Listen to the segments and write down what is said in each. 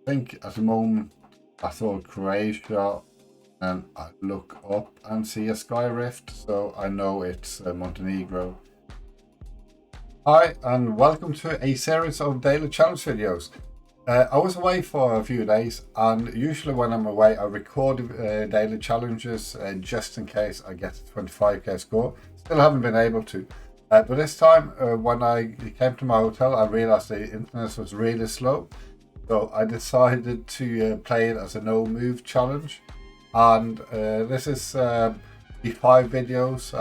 think at the moment I thought Croatia, and I look up and see a sky rift, so I know it's Montenegro. Hi, and welcome to a series of daily challenge videos. I was away for a few days, and usually when I'm away, I record daily challenges just in case I get a 25k score. Still haven't been able to. But this time, when I came to my hotel, I realized the internet was really slow. So I decided to play it as a no move challenge. And this is the 5 videos.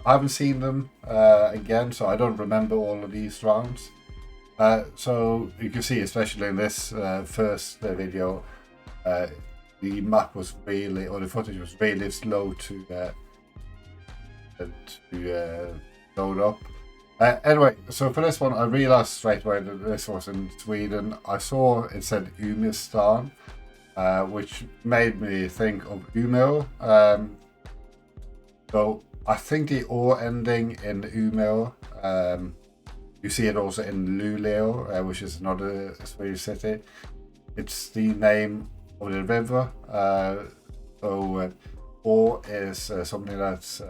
I haven't seen them again, so I don't remember all of these rounds. So you can see, especially in this first video, the map was really, or the footage was really slow to load up. Anyway, so for this one, I realized straight away that this was in Sweden. I saw it said Umeåstan, which made me think of Umeå. So I think the O ending in Umeå, you see it also in Luleå, which is another Swedish city. It's the name of the river. So O is something that's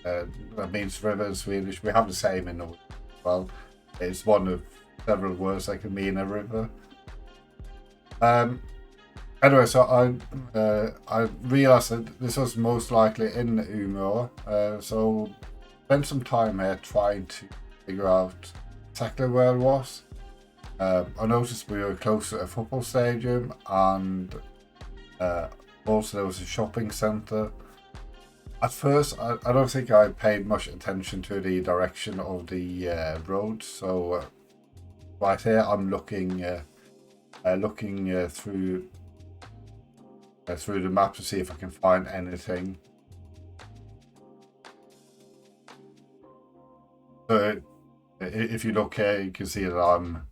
that means river in Swedish. We have the same in Norway as well. It's one of several words that can mean a river. Anyway, so I realized that this was most likely in Umeå. So spent some time here trying to figure out exactly where it was. I noticed we were close to a football stadium, and also there was a shopping centre. At first, I don't think I paid much attention to the direction of the road. So right here, I'm looking through the map to see if I can find anything. So if you look here, you can see that I'm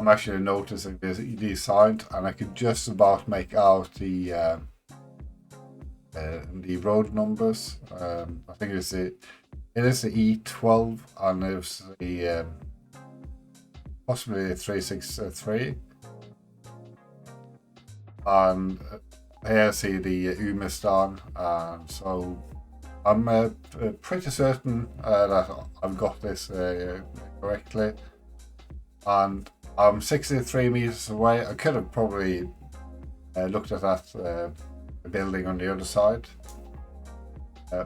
actually noticing these signs, and I can just about make out the road numbers. I think it is the E12, and it's the possibly 363. And here I see the Umeåstan, and so I'm pretty certain that I've got this correctly. And I'm 63 meters away. I could have probably looked at that building on the other side,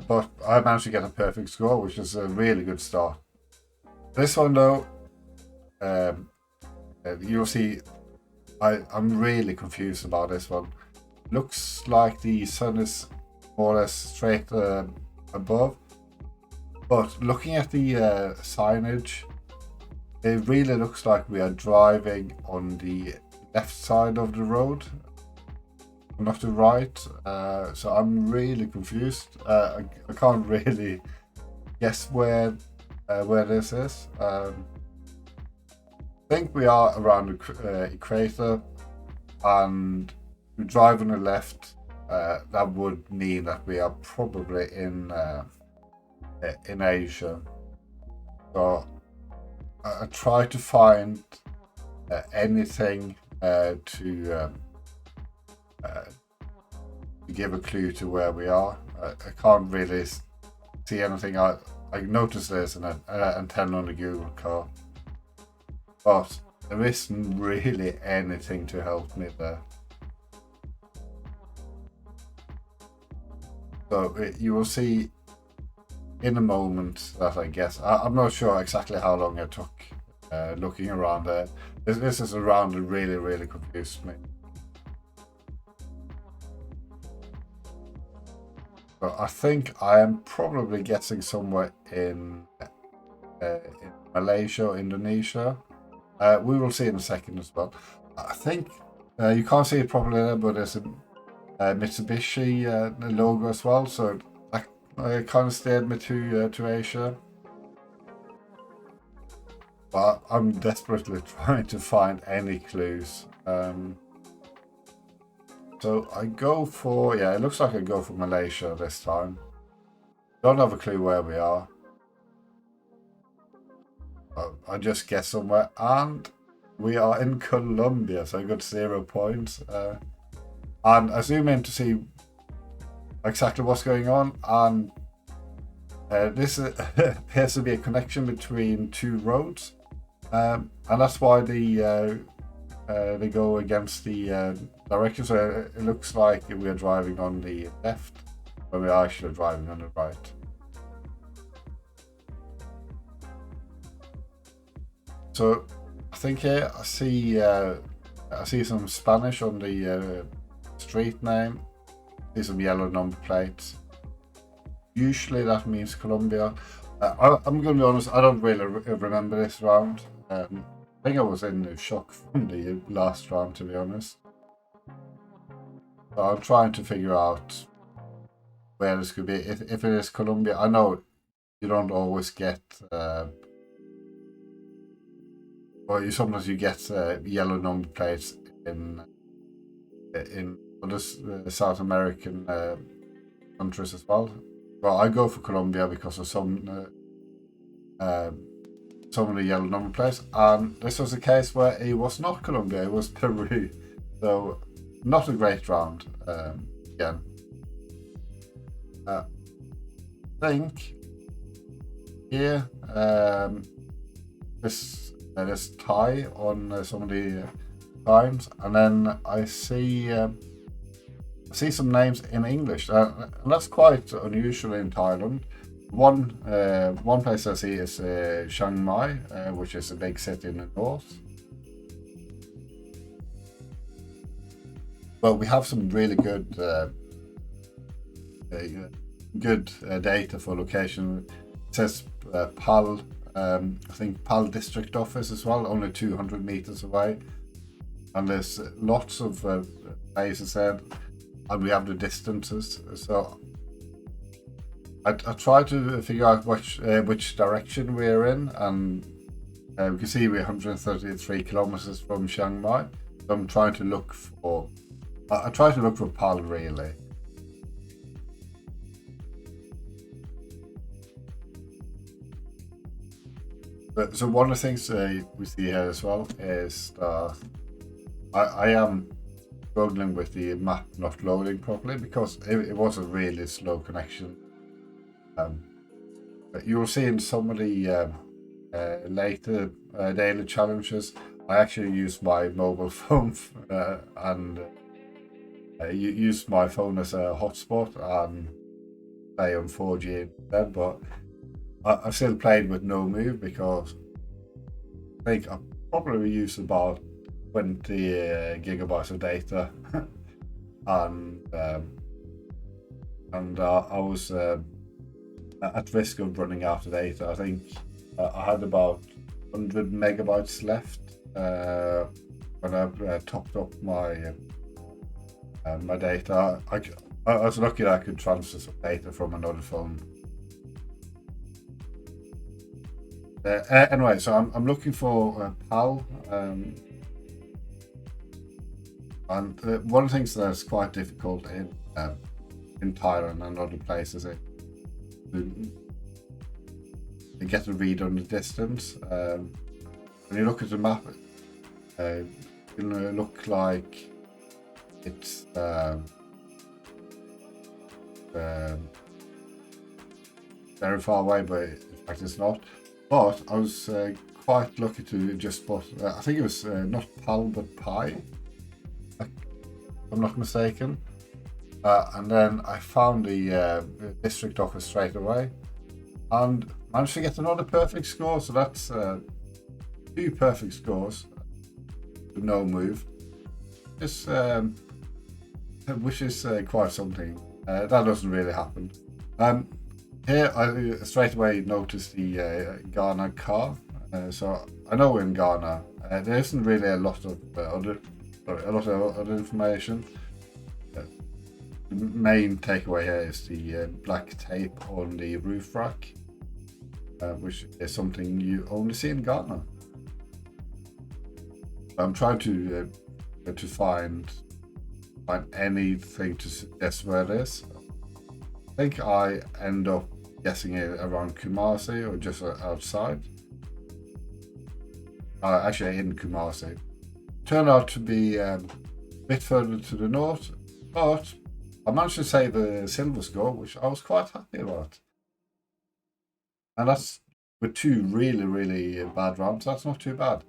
but I managed to get a perfect score, which is a really good start. This one though, you'll see I'm really confused about this one. Looks like the sun is more or less straight above, but looking at the signage, it really looks like we are driving on the left side of the road, not the right. So I'm really confused. I can't really guess where this is. I think we are around the equator, and we drive on the left. That would mean that we are probably in Asia. So I try to find anything to give a clue to where we are. I can't really see anything. I noticed there's an antenna on the Google car, but there isn't really anything to help me there. So you will see in a moment that I guess. I'm not sure exactly how long it took looking around there. This is a round that really confused me. So I think I am probably getting somewhere in Malaysia or Indonesia. We will see in a second as well. I think you can't see it properly there, but there's a Mitsubishi logo as well, so that kind of steered me to Asia. But I'm desperately trying to find any clues. So I go for, it looks like I go for Malaysia this time. Don't have a clue where we are. I just guess somewhere, and we are in Colombia, so I got 0 points. And I zoom in to see exactly what's going on, and this appears to be a connection between 2 roads, and that's why they go against the direction. So it looks like we're driving on the left, but we're actually driving on the right. So I think here I see some Spanish on the street name. I see some yellow number plates. Usually that means Colombia. I'm going to be honest, I don't really remember this round. I think I was in shock from the last round, to be honest. So I'm trying to figure out where this could be. If it is Colombia, I know you don't always get, or sometimes you get yellow number plates in other South American countries as well. Well, I go for Colombia because of some of the yellow number plates, and this was a case where it was not Colombia, it was Peru. So not a great round again. I think here there's tie on some of the times, and then I see some names in English, and that's quite unusual in Thailand. One place I see is Chiang Mai, which is a big city in the north. Well, we have some really good data for location. It says PAL, I think PAL district office as well, only 200 meters away, and there's lots of places there. And we have the distances, so I try to figure out which direction we're in, and we can see we're 133 kilometers from Chiang Mai. So I'm trying to look for. I try to look for PAL really. So one of the things we see here as well is that I am struggling with the map not loading properly because it was a really slow connection. You'll see in some of the later daily challenges, I actually use my mobile phone and use my phone as a hotspot and play on 4G instead, but I still played with no move because I think I probably used about 20 gigabytes of data, and I was at risk of running out of data. I think I had about 100 megabytes left when I topped up my my data. I was lucky that I could transfer some data from another phone. Anyway, so I'm looking for PAL. And one of the things that's quite difficult in Thailand and other places is to get a read on the distance. When you look at the map, it's going to look like it's very far away, but in fact it's not. But I was quite lucky to just spot, I think it was not PAL but Pi, if I'm not mistaken. And then I found the district office straight away and managed to get another perfect score. So that's 2 perfect scores with no move. Just, which is quite something. That doesn't really happen. Here I straight away noticed the Ghana car. So I know we're in Ghana. There isn't really a lot of other information. The main takeaway here is the black tape on the roof rack, which is something you only see in Ghana. I'm trying to find anything to suggest where it is. I think I end up guessing it around Kumasi or just outside. actually in Kumasi. Turned out to be a bit further to the north, but I managed to save a silver score, which I was quite happy about. And that's with 2 really, really bad rounds. That's not too bad.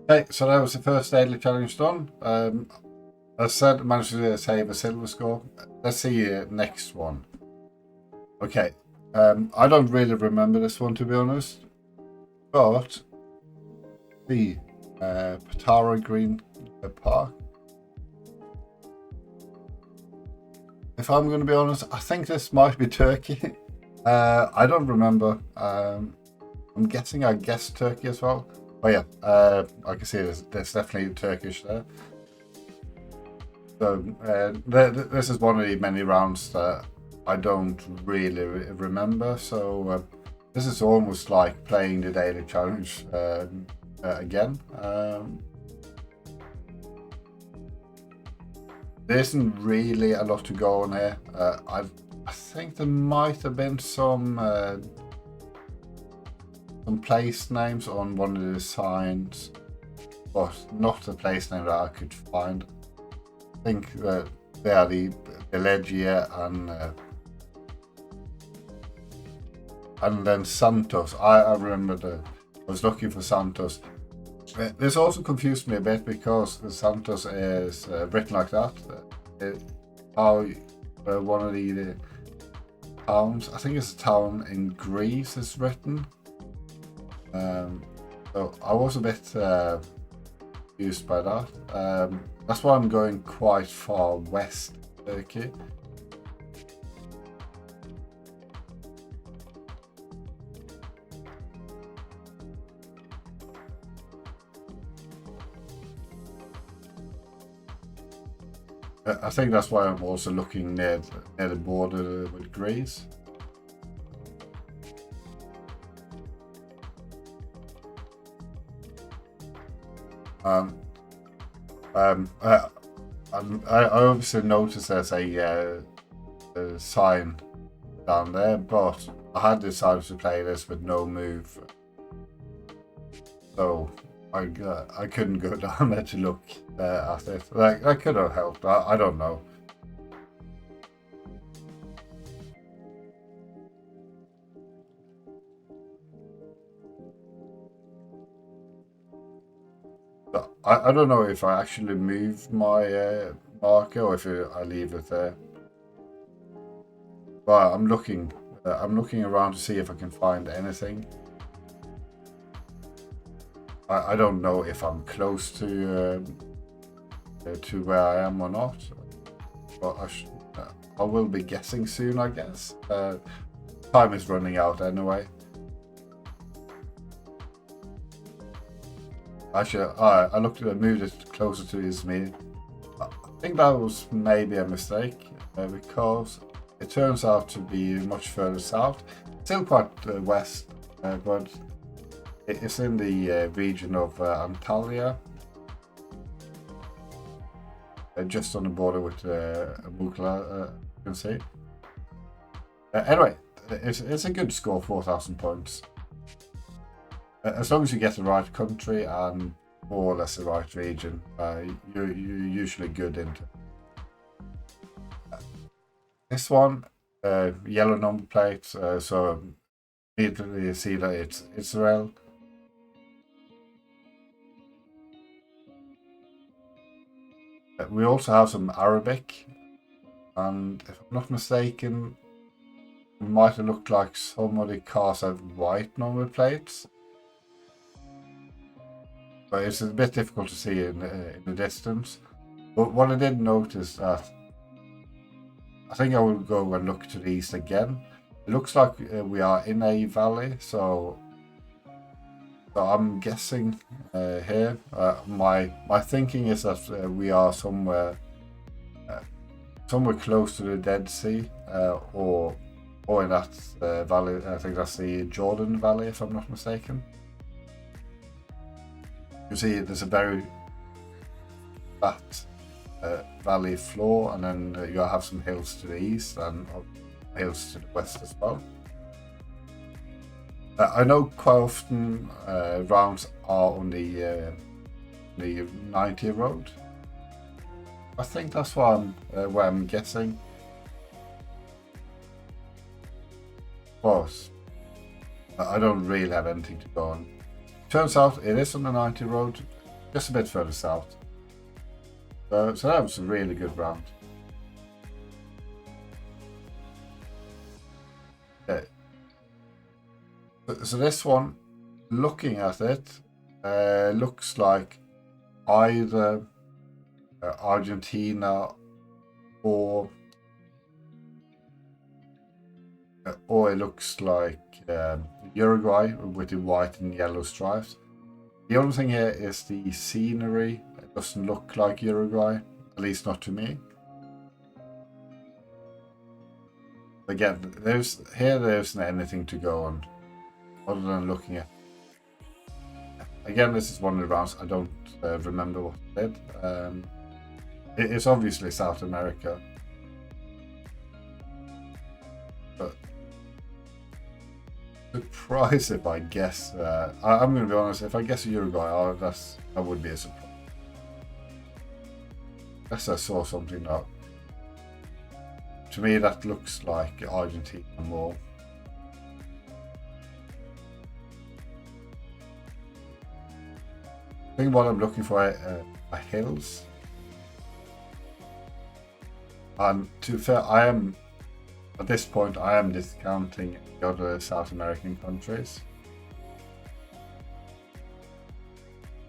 Okay, so that was the first daily challenge done. As I said, I managed to save a silver score. Let's see next one. Okay, I don't really remember this one, to be honest, but the Patara Green Park. If I'm going to be honest, I think this might be Turkey. I don't remember. I'm guessing I guessed Turkey as well. Oh yeah, I can see there's definitely Turkish there. So this is one of the many rounds that I don't really remember. So this is almost like playing the daily challenge again. There isn't really a lot to go on here. I think there might have been some place names on one of the signs, but not the place name that I could find. I think they are the Legia and then Santos. I remember I was looking for Santos. This also confused me a bit because the Santos is written like that. How one of the towns, I think it's a town in Greece, is written. So I was a bit confused by that. That's why I'm going quite far west Turkey. I think that's why I'm also looking near the border with Greece. I obviously noticed there's a sign down there, but I had decided to play this with no move, so I couldn't go down there to look at it. Like, that could have helped. I don't know. I don't know if I actually move my marker or if I leave it there. But I'm looking around to see if I can find anything. I don't know if I'm close to where I am or not, but I will be guessing soon, I guess. Time is running out anyway. Actually, I looked at it, moved it closer to Izmir. I think that was maybe a mistake because it turns out to be much further south. Still quite west, but it's in the region of Antalya, just on the border with Mughla, you can see. Anyway, it's a good score, 4,000 points. As long as you get the right country and more or less the right region, you're usually good into this one. Yellow number plate, so immediately you see that it's Israel. We also have some Arabic, and if I'm not mistaken, it might have looked like some of the cars have white number plates. But it's a bit difficult to see in the distance. But what I did notice that I think I will go and look to the east again. It looks like we are in a valley, so I'm guessing here. My thinking is that we are somewhere close to the Dead Sea, or in that valley. I think that's the Jordan Valley, if I'm not mistaken. You see, there's a very flat valley floor, and then you have some hills to the east and hills to the west as well. I know quite often rounds are on the 90 road. I think that's what I'm guessing. But I don't really have anything to go on. Turns out it is on the 90 road, just a bit further south. So that was a really good round. Okay. So this one, looking at it, looks like either Argentina or it looks like Uruguay with the white and yellow stripes. The only thing here is the scenery. It doesn't look like Uruguay, at least not to me. Again, there isn't anything to go on other than looking at. Again, this is one of the rounds I don't remember what it did. It's obviously South America, but surprised if I guess. I'm going to be honest. If I guess Uruguay, that would be a surprise. Unless I saw something that, to me, that looks like Argentina more. I think what I'm looking for are hills. And to be fair, at this point, I am discounting the other South American countries.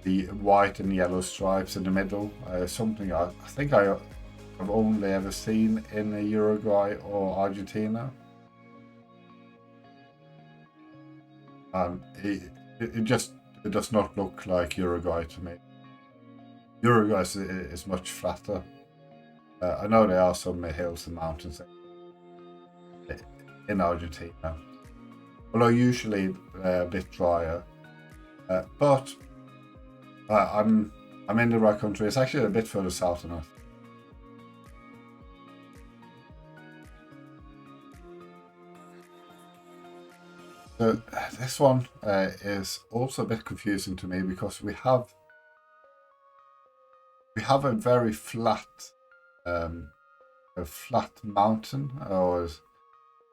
The white and yellow stripes in the middle, something I think I have only ever seen in Uruguay or Argentina. And it does not look like Uruguay to me. Uruguay is much flatter. I know there are some hills and mountains in Argentina, although usually a bit drier. But I'm in the right country. It's actually a bit further south than us. So this one is also a bit confusing to me because we have a very flat mountain or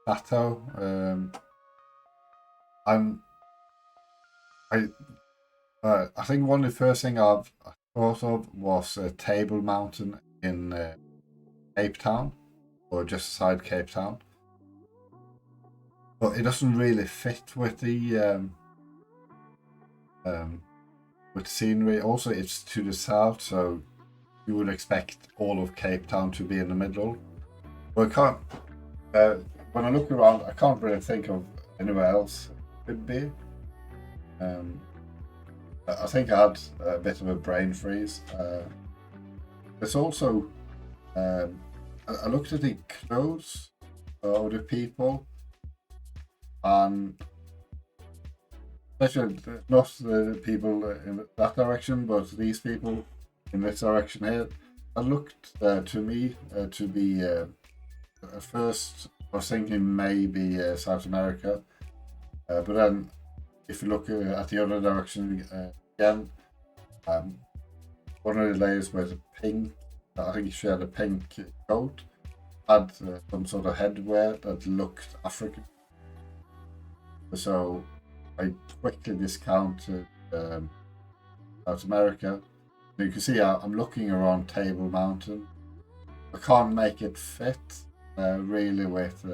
plateau, and I think one of the first thing I thought of was Table Mountain in Cape Town, or just beside Cape Town. But it doesn't really fit with the scenery. Also, it's to the south, so you would expect all of Cape Town to be in the middle. But I can't. When I look around, I can't really think of anywhere else it could be. I think I had a bit of a brain freeze. There's also, I looked at the clothes of the people, and especially not the people in that direction, but these people in this direction here, that looked to me to be at first I was thinking maybe South America, but then if you look at the other direction again, one of the layers was pink. I think she had a pink coat, had some sort of headwear that looked African. So I quickly discounted South America. You can see I'm looking around Table Mountain. I can't make it fit really with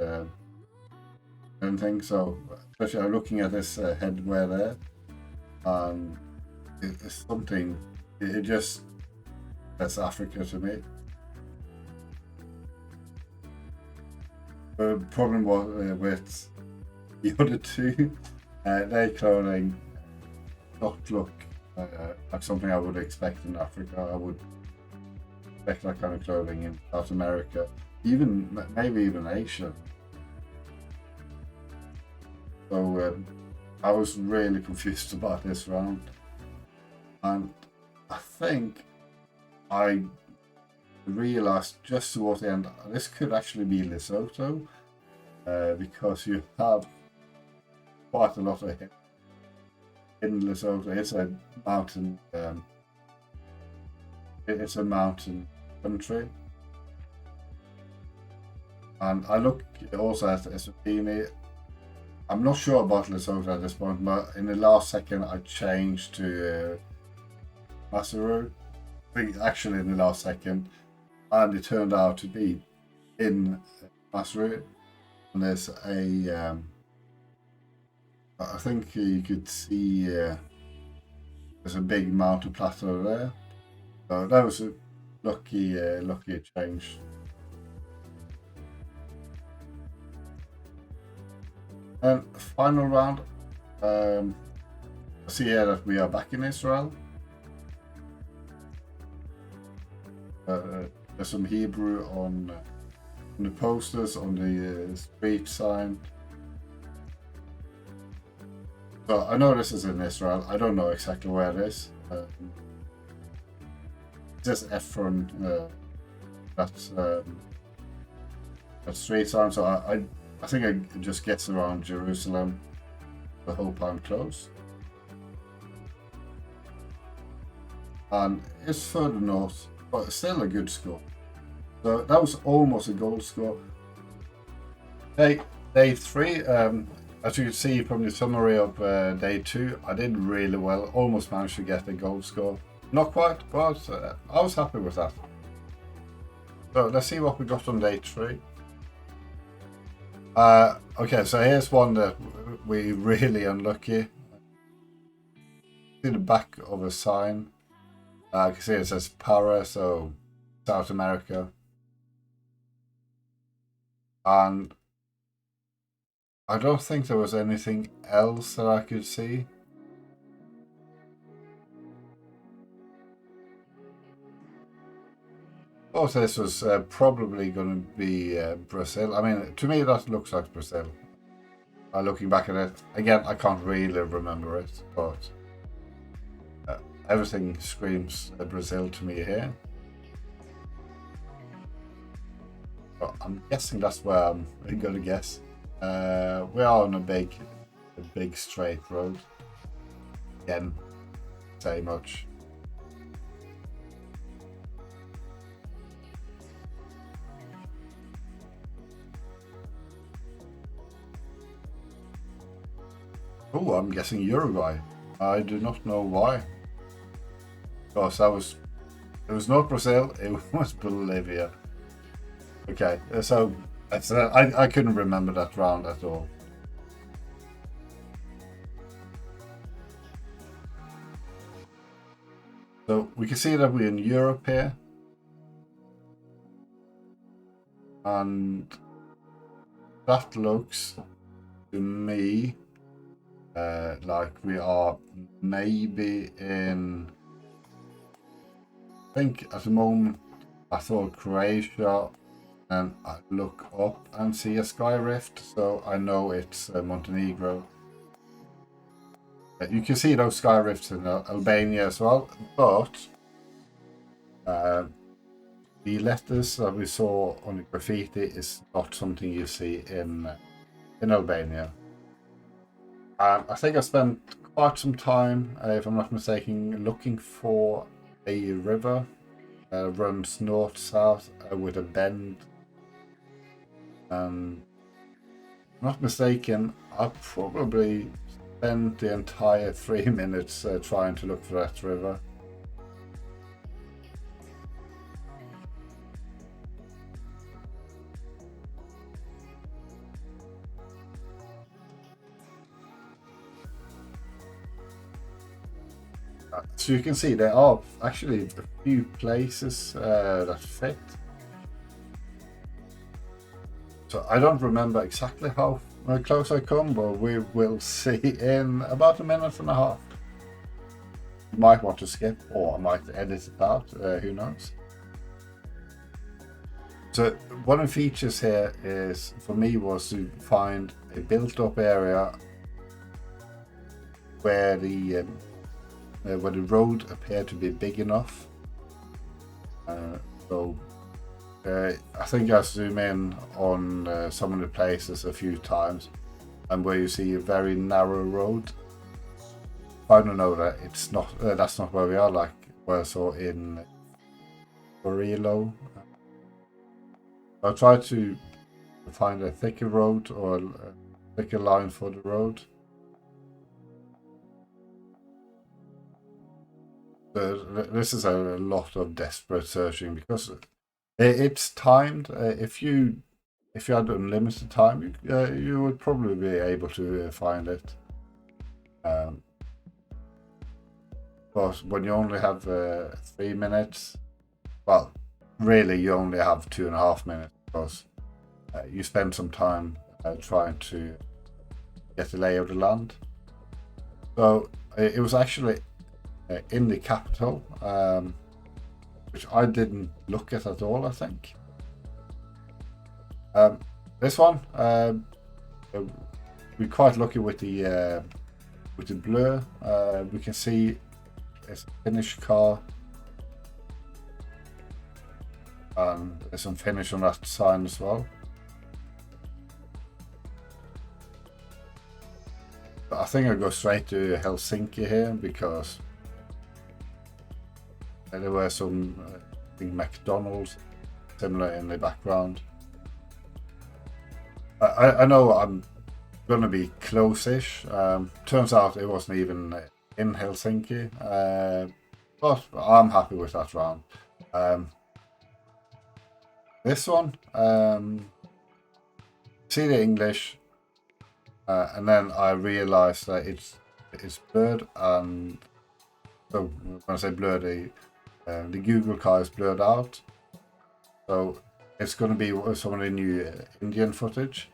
anything. So especially I'm looking at this headwear there, and it's something. It just that's Africa to me. The problem was with the other two, their clothing not look like something I would expect in Africa. I would expect that kind of clothing in South America, maybe even Asia. So I was really confused about this round, and I think I realized just towards the end this could actually be Lesotho, because you have quite a lot of in Lesotho. It's a mountain. It's a mountain country, and I look also at Eswatini. I'm not sure about Lesotho at this point, but in the last second I changed to Maseru. I think actually in the last second, and it turned out to be in Maseru. And there's a, I think you could see there's a big mountain plateau there. So that was a lucky change. And final round. I see here that we are back in Israel. There's some Hebrew on the posters, on the street sign. So I know this is in Israel. I don't know exactly where it is. Just Ephron, that's that street sign. So I think it just gets around Jerusalem. The hope I'm close. And it's further north, but still a good score. So that was almost a gold score. Day 3, as you can see from the summary of day 2, I did really well. Almost managed to get a gold score. Not quite, but I was happy with that. So let's see what we got on day 3. Okay, so here's one that we really unlucky. See the back of a sign. I can see it says Para, so South America. And I don't think there was anything else that I could see. I thought this was probably going to be Brazil. I mean, to me that looks like Brazil. Looking back at it, again, I can't really remember it, but everything screams Brazil to me here. But I'm guessing that's where I'm going to guess. We are on a big straight road. Again, say much. Oh, I'm guessing Uruguay. I do not know why. Because it was not Brazil, it was Bolivia. Okay, so I couldn't remember that round at all. So we can see that we're in Europe here. And that looks to me like we are maybe in, I think at the moment I thought Croatia, and I look up and see a sky rift, so I know it's Montenegro. You can see those sky rifts in Albania as well, but the letters that we saw on the graffiti is not something you see in Albania. I think I spent quite some time, if I'm not mistaken, looking for a river runs north-south with a bend. If I'm not mistaken, I probably spent the entire 3 minutes trying to look for that river. So you can see there are actually a few places that fit. So I don't remember exactly how close I come, but we will see in about 1.5 minutes. Might want to skip, or I might edit it out, who knows. So one of the features here is, for me, was to find a built-up area where the road appeared to be big enough. I think I zoom in on some of the places a few times, and where you see a very narrow road. I don't know that it's not. That's not where we are. Like where I saw in Borilo. I try to find a thicker road or a thicker line for the road. This is a lot of desperate searching because it's timed. If you had unlimited time, you would probably be able to find it. But when you only have 3 minutes, well, really you only have 2.5 minutes because you spend some time trying to get the lay of the land. So it was actually in the capital, which I didn't look at all, I think. This one, we're quite lucky with the blur. We can see it's a finished car, and there's some finish on that sign as well. But I think I'll go straight to Helsinki here because there were some I think McDonald's similar in the background. I know I'm gonna be close-ish. Turns out it wasn't even in Helsinki, but I'm happy with that round. This one, see the English, and then I realized that it's blurred, and so when I say blurred, the Google car is blurred out. So it's going to be some of the new Indian footage,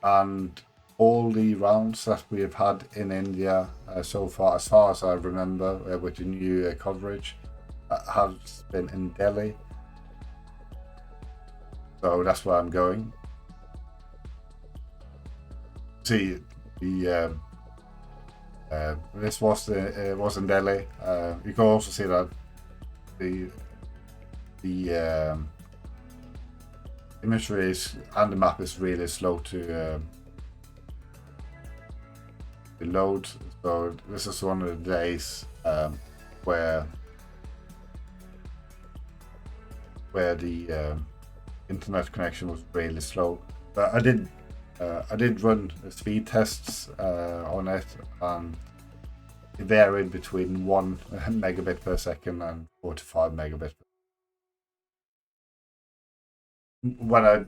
and all the rounds that we have had in India so far as I remember, with the new coverage, has been in Delhi. So that's where I'm going. See, the this was in Delhi. You can also see that the imagery and the map is really slow to load. So this is one of the days where the internet connection was really slow. But I did run speed tests on it, and it varied between 1 megabit per second and 45 megabits. When I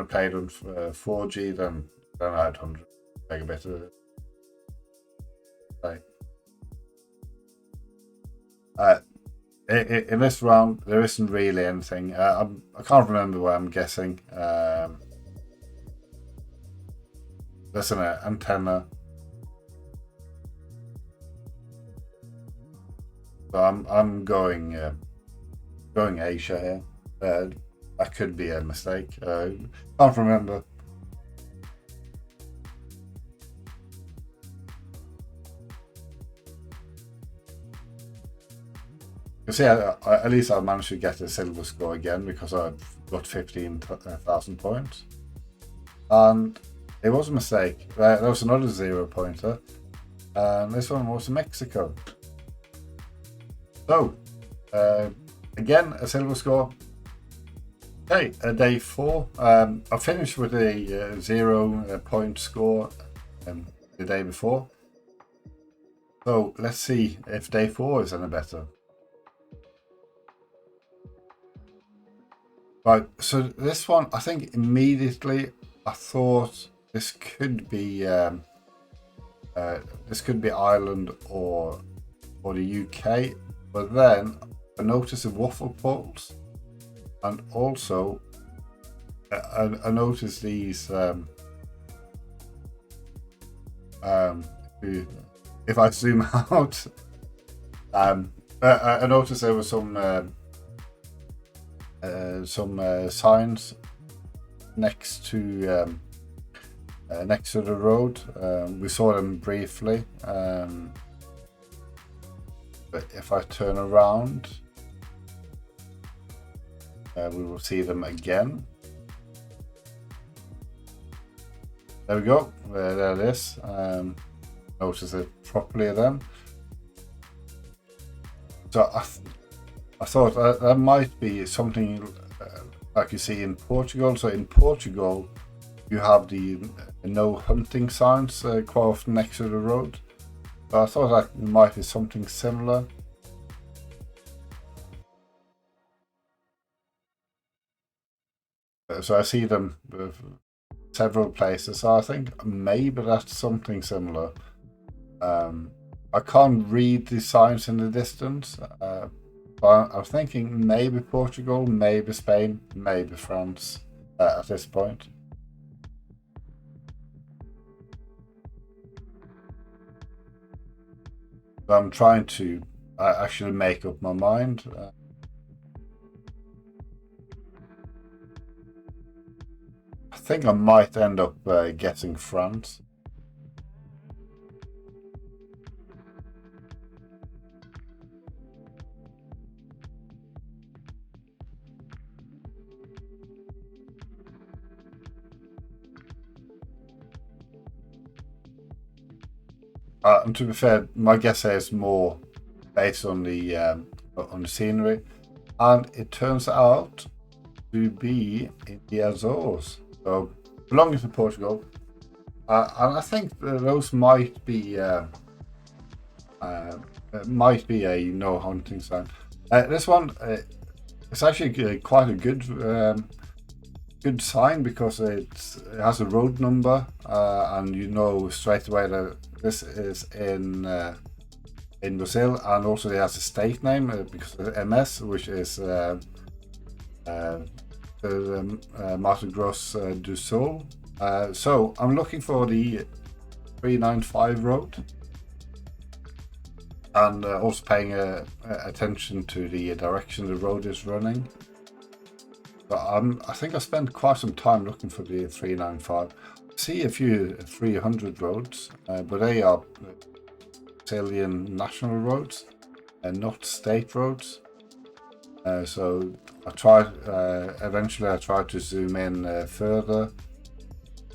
played on 4G, then I had 100 megabits a day. In this round, there isn't really anything. I can't remember where I'm guessing. There's an antenna. So I'm going Asia here. That could be a mistake. Can't remember. You see, at least I managed to get a silver score again because I got 15,000 points. And it was a mistake. There was another 0-pointer. And this one was Mexico. So, again, a silver score. Okay, day 4. I finished with a 0-point score the day before. So, let's see if day 4 is any better. Right, so this one, I think immediately I thought this could be Ireland or the UK, but then I noticed the waffle poles, and also I noticed these. If I zoom out, I noticed there was some signs next to the road. We saw them briefly, but if I turn around, we will see them again. There we go. There it is. Notice it properly then. So I thought that might be something like you see in Portugal. So in Portugal, you have the no hunting signs quite often next to the road. So I thought that might be something similar. So I see them several places. So I think maybe that's something similar. I can't read the signs in the distance, but I'm thinking maybe Portugal, maybe Spain, maybe France at this point. So I'm trying to actually make up my mind. I think I might end up guessing France. And to be fair, my guess here is more based on the scenery, and it turns out to be in the Azores, so belonging to Portugal. And I think those might be a no hunting sign. This one, it's actually quite a good sign because it has a road number, and you know straight away that this is in Brazil, and also it has a state name because of MS, which is Mato Grosso do Sul. So I'm looking for the 395 road, and also paying attention to the direction the road is running. But I think I spent quite some time looking for the 395. I see a few 300 roads, but they are Brazilian national roads and not state roads. So I tried. Eventually, I tried to zoom in further,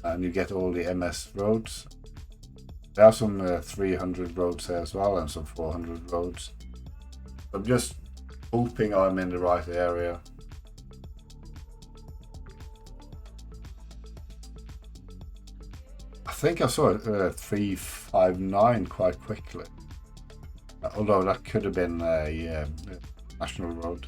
and you get all the MS roads. There are some 300 roads there as well, and some 400 roads. I'm just hoping I'm in the right area. I think I saw 359 quite quickly, although that could have been a national road.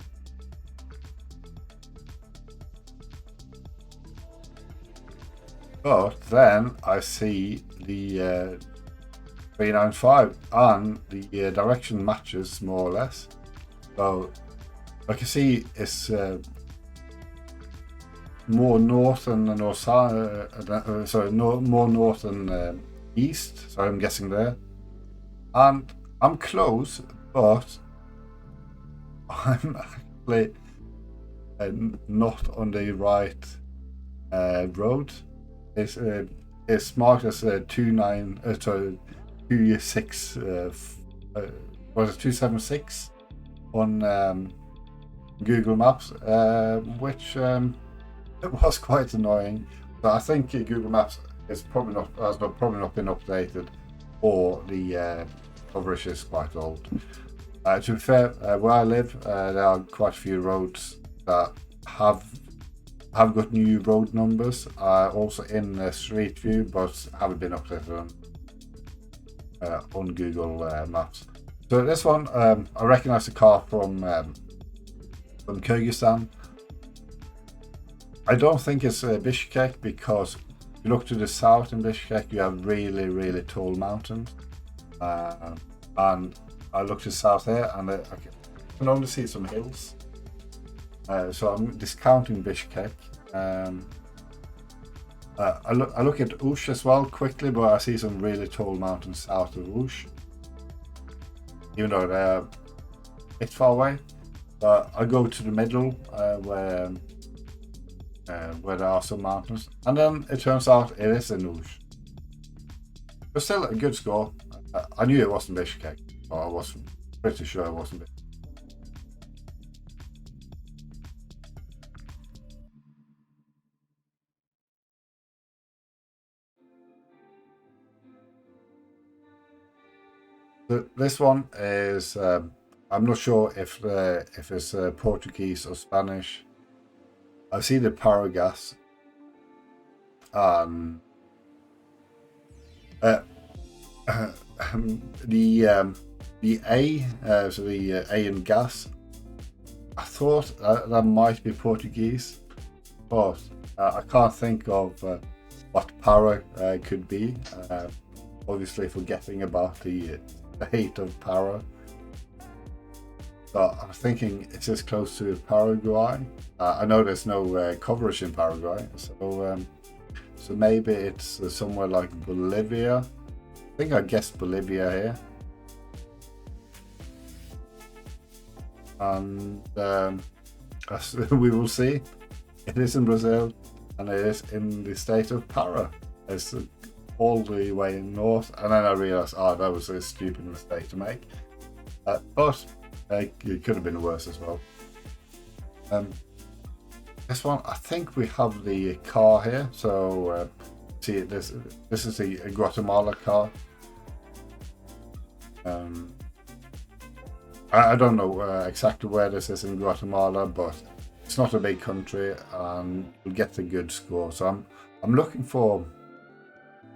But then I see the 395, and the direction matches more or less. So like you see, it's more north than north south. More north than east. So I'm guessing there, and I'm close, but I'm actually not on the right road. It's marked as 276. Was it 276 on Google Maps, which it was quite annoying. So I think Google Maps is probably not been updated, or the coverage is quite old. To be fair, where I live, there are quite a few roads that have got new road numbers, also in Street View, but haven't been updated on Google Maps. So this one, I recognize the car from Kyrgyzstan. I don't think it's Bishkek, because if you look to the south in Bishkek, you have really tall mountains, and I look to the south there, and I can only see some hills. So I'm discounting Bishkek. I look at Ush as well quickly, but I see some really tall mountains south of Ush, even though they're a bit far away. But I go to the middle where there are some mountains, and then it turns out it is in Ush. But still a good score. I knew it wasn't Bishkek, or I was pretty sure it wasn't Bishkek. So this one is, I'm not sure if it's Portuguese or Spanish. I see the Paragas, and the A, so the A in gas. I thought that might be Portuguese, but I can't think of what para could be. Obviously, forgetting about the hate of para. But I'm thinking it's as close to Paraguay. I know there's no coverage in Paraguay, so maybe it's somewhere like Bolivia. I think I guessed Bolivia here. And as we will see, it is in Brazil, and it is in the state of Para. It's all the way north, and then I realised, that was a stupid mistake to make. But it could have been worse as well. This one, I think we have the car here. So see, this is the Guatemala car. I don't know exactly where this is in Guatemala, but it's not a big country, and we'll get a good score. So I'm looking for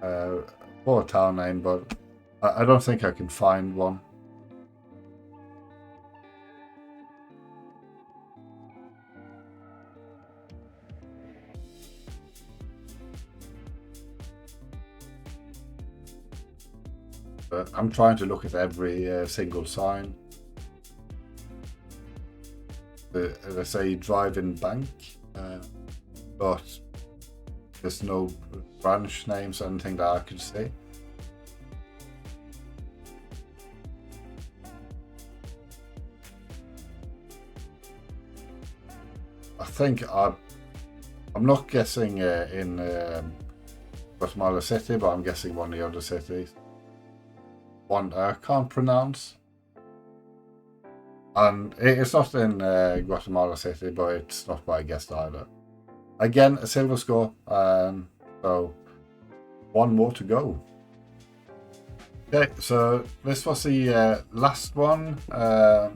a town name, but I don't think I can find one. But I'm trying to look at every single sign. They say drive-in bank, but there's no branch names or anything that I could see. I think I'm not guessing in Guatemala City, but I'm guessing one of the other cities. One I can't pronounce. And it's not in Guatemala City, but it's not what I guessed either. Again, a silver score, so one more to go. Okay, so this was the last one. I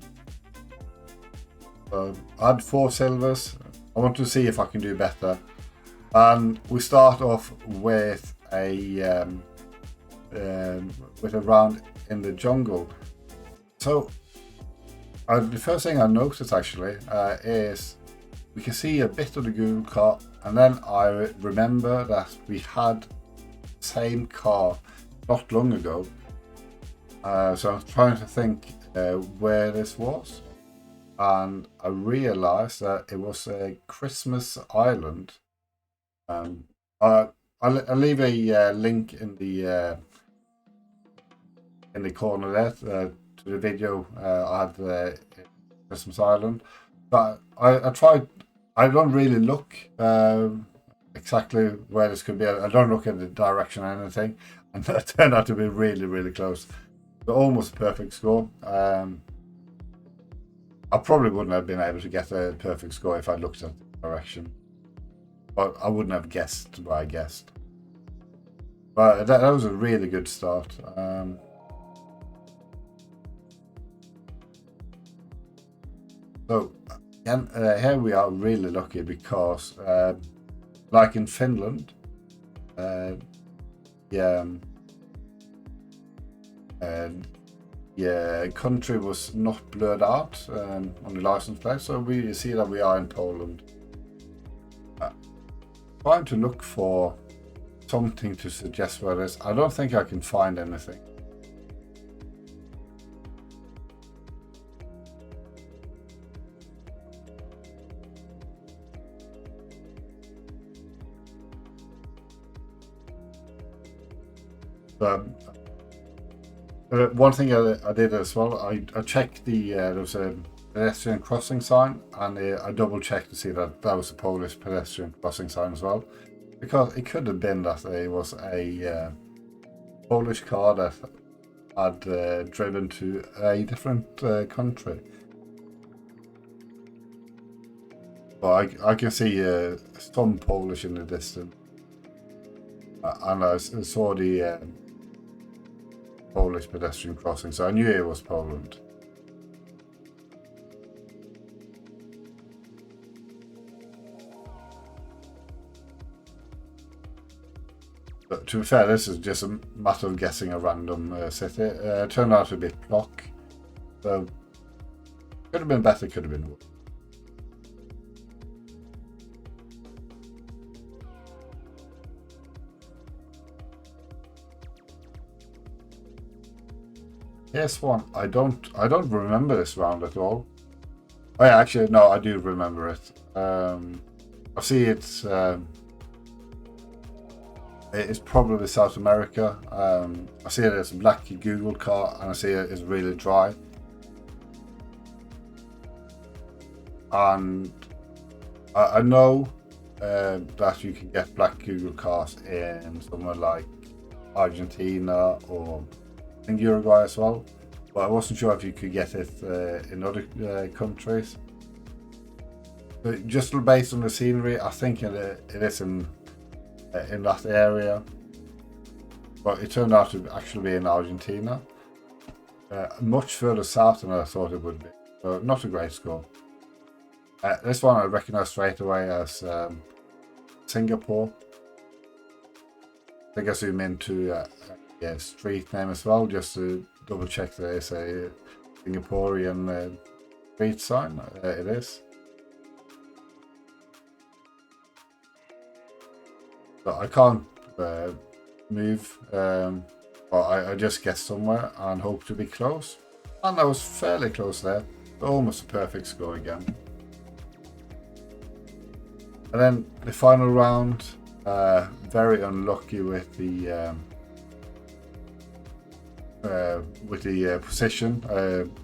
had 4 silvers. I want to see if I can do better. And we start off with a round in the jungle. So the first thing I noticed actually is we can see a bit of the Google car, and then I remember that we had the same car not long ago. So I'm trying to think where this was, and I realized that it was a Christmas Island. I'll leave a link in the corner there to the video I had Christmas Island. But I tried. I don't really look exactly where this could be. I don't look at the direction or anything, and that turned out to be really, really close. So almost a perfect score. I probably wouldn't have been able to get a perfect score if I looked at the direction, but I wouldn't have guessed what I guessed. But that was a really good start. So again, here we are really lucky because, like in Finland, country was not blurred out on the license plate, so we see that we are in Poland. Trying to look for something to suggest where it is. I don't think I can find anything. One thing I did as well, I checked there was a pedestrian crossing sign, and I double checked to see that was a Polish pedestrian crossing sign as well, because it could have been that it was a Polish car that had driven to a different country. But I can see some Polish in the distance, and I saw the Polish pedestrian crossing, so I knew it was Poland. But to be fair, this is just a matter of guessing a random city. It turned out to be Plock, so could have been better, could have been worse. Here's one. I don't remember this round at all. Oh yeah, actually no, I do remember it. I see it's probably South America. I see it as a black Google car, and I see it is really dry. And I know that you can get black Google cars in somewhere like Argentina or in Uruguay as well, but I wasn't sure if you could get it in other countries. But just based on the scenery, I think it is in that area, but it turned out to actually be in Argentina, much further south than I thought it would be. So not a great score. This one I recognised straight away as Singapore. I think I zoom into street name as well, just to double check that it's a Singaporean street sign. It is. So I can't move, but I just guessed somewhere and hope to be close. And I was fairly close there. Almost a perfect score again. And then the final round, very unlucky with the position,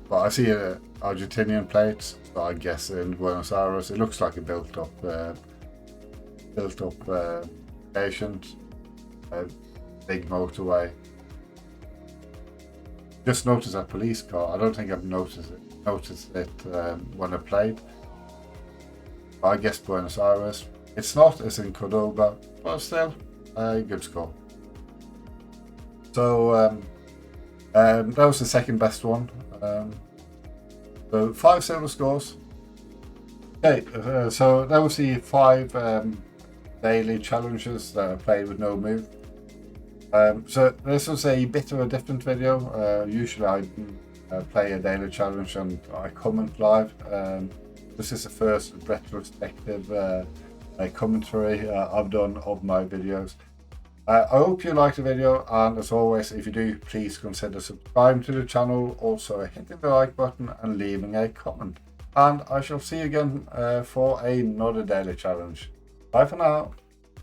but I see Argentinian plates, so I guess in Buenos Aires. It looks like a built up patient, big motorway. Just noticed a police car. I don't think I've noticed it when I played. But I guess Buenos Aires. It's not as in Cordoba, but still a good score. So that was the second best one. So 5 silver scores. Okay, so that was the 5 daily challenges that I played with no move. So this was a bit of a different video. Usually I play a daily challenge and I comment live. This is the first retrospective commentary I've done of my videos. I hope you liked the video, and as always, if you do, please consider subscribing to the channel, also hitting the like button and leaving a comment. And I shall see you again for another daily challenge. Bye for now.